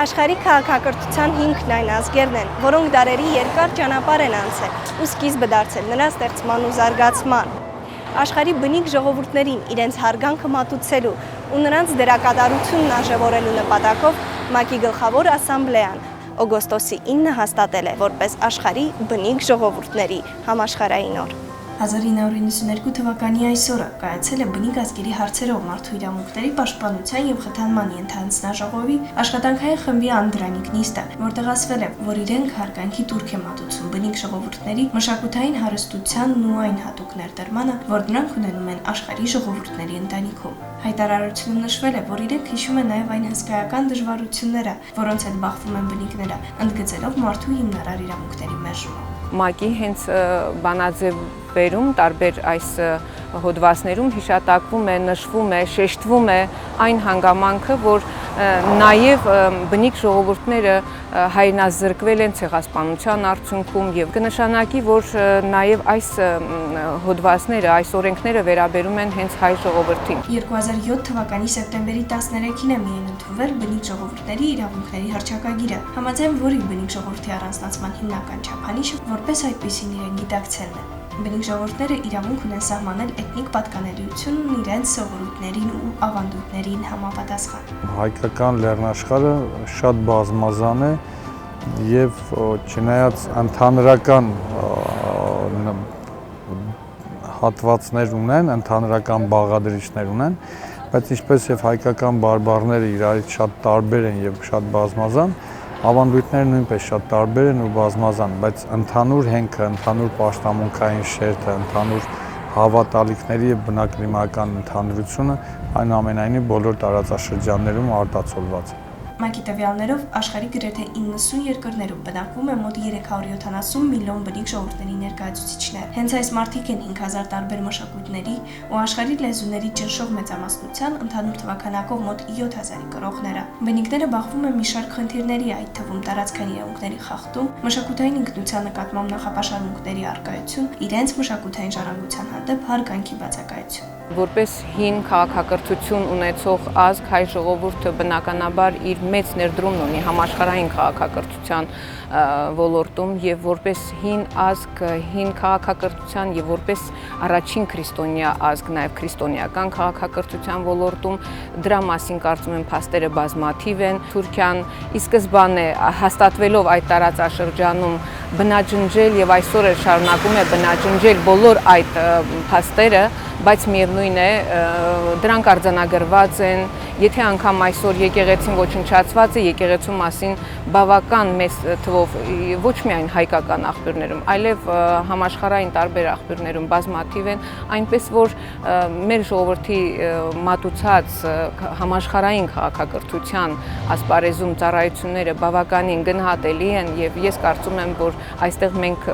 Աշխարհի քաղաքակրթության հիմքն այն ազգերն են, որոնք դարերի երկար ճանապարհ են անցել ու սկիզբը դարձել նրա ստեղծման ու զարգացման։ Աշխարհի բնիկ ժողովուրդներին իրենց հարգանքը մատուցելու ու նրանց դերակատարությունն արժևորելու նպատակով ՄԱԿ-ի գլխավոր ասամբլեան օգոստոսի 9 հաստատել է որպես աշխարհի բնիկ ժողովուրդների համաշխարհային օր։ 1992 թվականի այսօրը կայացել է բնիկ ազգերի հարցերով մարդու իրավունքների պաշտպանության և խթանման ենթահանձնաժողովի աշխատանքային խմբի անդրանիկ նիստը, որտեղ ասվել է, որ իրենք հարգանքի տուրք է մատուցում բնիկ ժողովուրդների մշակութային հարստությանն ու այն հատուկ ներդրմանը, որ դրանք ունենում են աշխարհի ժողովուրդների ընտանիքում։ Հայտարարությունում նշվել է, որ իրենք հիշում են նաև այն հսկայական դժվարությունները, որոնց հետ բախվում են բնիկները, ընդգծելով մարդու հիմնարար իրավունքների մերժումը։ ՄԱԿ-ի հենց բանաձևերում տարբեր այս հոդվածներում հիշատակվում է, նշվում է, շեշտվում է այն հանգամանքը, որ նաև բնիկ ժողովուրդները հայրենազրկվել են ցեղասպանության արդյունքում եւ կնշանակի, որ նաև այս հոդվածները, այս օրենքները վերաբերում են հենց հայ ժողովրդին։ 2007 թվականի սեպտեմբերի 13-ին է միայն ընդունվել բնիկ ժողովուրդների իրավունքների հռչակագիրը, համաձայն որի բնիկ ժողովրդի առանձնացման հիմնական չափանիշը որպես այդպիսին իրեն գիտակցելն է։ Բնիկ ժողովուրդները իրավունք ունեն սահմանել էթնիկ պատկանելիությունն իրենց սովորույթներին ու ավանդույթներին համապատասխան։ Հայկական լեռնաշխարհը շատ բազմազան է եւ չնայած ընդհանրական հատվածներ ունեն, ընդհանրական բաղադրիչներ ունեն, բայց ինչպես եւ հայկական բարբառները իրարից շատ տարբեր են եւ շատ բազմազան, ավանդույթները նույնպես շատ տարբեր են ու բազմազան, բայց ընդհանուր հենքը, ընդհանուր պաշտամունքային շերտը, ընդհանուր հավատալիքների եւ բնակնիմական ընդհանրությունը այնուամենայնիվ բոլոր տարածաշրջաններում արտացոլված է։ ՄԱԿ-ի տվյալներով աշխարհի գրեթե 90 երկրներում բնակվում է մոտ 370 միլիոն բնիկ ժողովուրդների ներկայացուցիչներ։ Հենց այս մարդիկ են 5000 տարբեր մշակույթների ու աշխարհի լեզուների ճնշող մեծամասնության ընդհանուր թվականակով մոտ 7000-ի կրողները։ Բնիկները բախվում են մի շարք խնդիրների, այդ թվում տարածքային իրավունքների խախտում, մշակութային ինքնության նկատմամբ նախապաշարմունքների առկայություն, իրենց մշակութային ժառանգության հանդեպ հարգանքի բացակայություն։ Որպես հին քաղաքակրթություն ունեցող ազգ հայ ժողովուրդը բնականաբար իր մեծ ներդրումն ունի համաշխարհային քաղաքակրթության ոլորտում եւ որպես հին ազգ, հին քաղաքակրթության եւ որպես առաջին քրիստոնյա ազգ նաեւ քրիստոնեական քաղաքակրթության ոլորտում դրա մասին կարծում եմ փաստերը բազմաթիվ են։ Թուրքիան ի սկզբանե հաստատվելով այդ տարածաշրջանում բնաջնջել եւ այսօր էլ շարունակում է բնաջնջել բոլոր այդ փաստերը, բայց միևնույն է դրանք արձանագրված են, եթե անգամ այսօր եկեղեցին ոչնչացված է, եկեղեցու մասին բավական մեծ թվով ոչ միայն հայկական աղբյուրներում, այլև համաշխարհային տարբեր աղբյուրներում բազմաթիվ են, այնպես որ մեր ժողովրդի մատուցած համաշխարհային քաղաքակրթության ասպարեզում ծառայությունները բավականին գնահատելի են եւ ես կարծում եմ, որ այստեղ մենք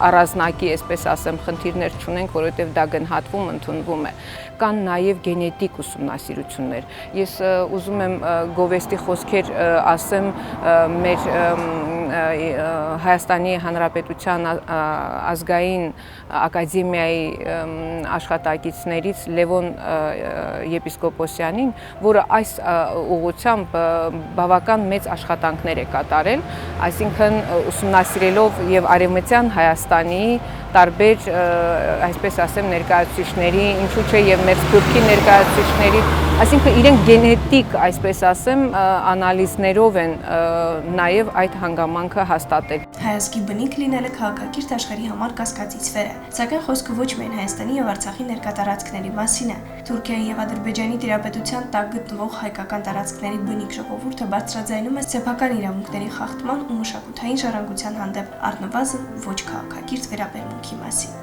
առանձնակի, այսպես ասեմ, խնդիրներ չունենք, որովհետեւ դա գնահատվում ընդունվում է։ Կան նաև գենետիկ ուսումնասիրություններ։ Ես ուզում եմ գովեստի խոսքեր ասեմ մեր Հայաստանի Հանրապետության ազգային ակադեմիայի աշխատակիցներից Լևոն եպիսկոպոսյանին, որը այս ուղղությամբ բավական մեծ աշխատանքներ է կատարել, այսինքն ուսումնասիրելով եւ արևմտյան Հայաստանի տարբեր, այսպես ասեմ, ներկայացուցիչների, ինչու՞ չէ եւ մեր սփյուռքի ներկայացուցիչների, այսինքն իրենք գենետիկ, այսպես ասեմ, անալիզներով են նաեւ այդ հանգամանքը հաստատել։ Հայ ազգի բնիկ լինելը քաղաքակիրթ աշխարհի համար կասկածի սֆեր է, սակայն խոսքը ոչ միայն Հայաստանի եւ Արցախի ներկատարածքների մասին է։ Թուրքիայի եւ Ադրբեջանի տիրապետության տակ գտնվող հայկական տարածքների բնիկ ժողովուրդը բարձրաձայնում է սեփական իրավունքների խախտման ու մշակութային ժառանգության հանդեպ առնվազն ոչ քաղաքակիրթ վերաբերմունքի մասին։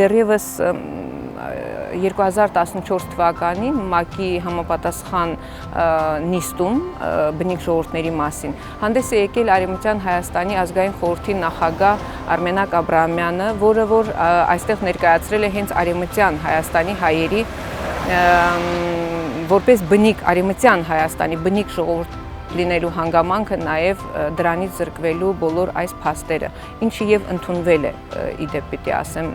Դեռևս 2014 թվականին ՄԱԿ-ի համապատասխան նիստում բնիկ ժողովուրդների մասին հանդես է եկել Արևմտյան Հայաստանի ազգային խորհրդի նախագահ Արմենակ Աբրահամյանը, որը որ այստեղ ներկայացրել է հենց Արևմտյան Հայաստանի հայերի որպես բնիկ Արևմտյան Հայաստանի բնիկ ժողովուրդ լինելու հանգամանքը նաև դրանից զրկվելու բոլոր այս փաստերը, ինչը եւ ընդունվել է իդեպ պիտի ասեմ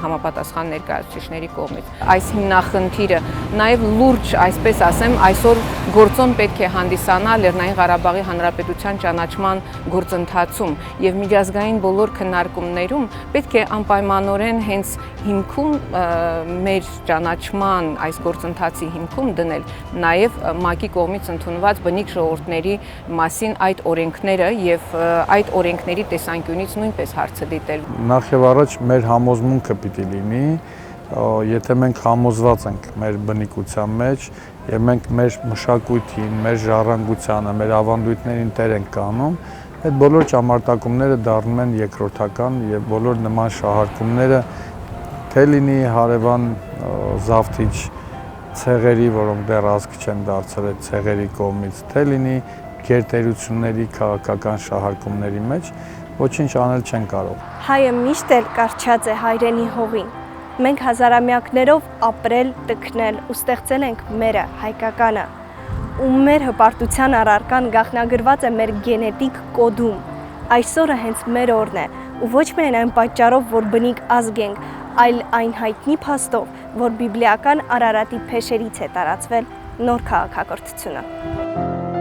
համապատասխան ներկայացուցիչների կողմից։ Այս հիմնախնդիրը նաև լուրջ, այսպես ասեմ, այսօր գործոն պետք է հանդիսանա Լեռնային Ղարաբաղի Հանրապետության ճանաչման գործընթացում եւ միջազգային բոլոր քննարկումներում պետք է անպայմանորեն հենց հիմքում մեր ճանաչման այս գործընթացի հիմքում դնել նաեւ ՄԱԿ-ի կողմից ընդունված բնիկ ժողովուրդների մասին այդ օրենքները եւ այդ օրենքների տեսանկյունից նույնպես հարցը դիտել։ Նախ եւ առաջ մեր համոզմունքը պիտի լինի, եթե մենք համոզված ենք մեր բնիկության մեջ եւ մենք մեր մշակույթին, մեր ժառանգությանը, մեր ավանդույթներին տեր ենք կանում, այդ բոլոր ճամարտակումները դառնում են երկրորդական եւ բոլոր նման շահարկումները թե լինի հարևան զավթիչ ցեղերի, որոնք դեռ ազգ չեն դարձել այդ ցեղերի կողմից, թե լինի գերտերությունների քաղաքական շահարկումների մեջ, ոչինչ անել չեն կարող։ Հայը միշտ էլ կարճած է հայրենի հողին։ Մենք հազարամյակներով ապրել, տքնել ու ստեղծել ենք մերը, հայկականը։ Ու մեր հպարտության առարկան գաղտնագրված է մեր գենետիկ կոդում։ Այսօրը հենց մեր օրն է, ու ոչ միայն այն պատճառով, որ բնիկ ազգ ենք, այլ այն հայտնի փաստով, որ բիբլիական Արարատի փեշերից է տարածվել նոր քաղաքակրթությունը։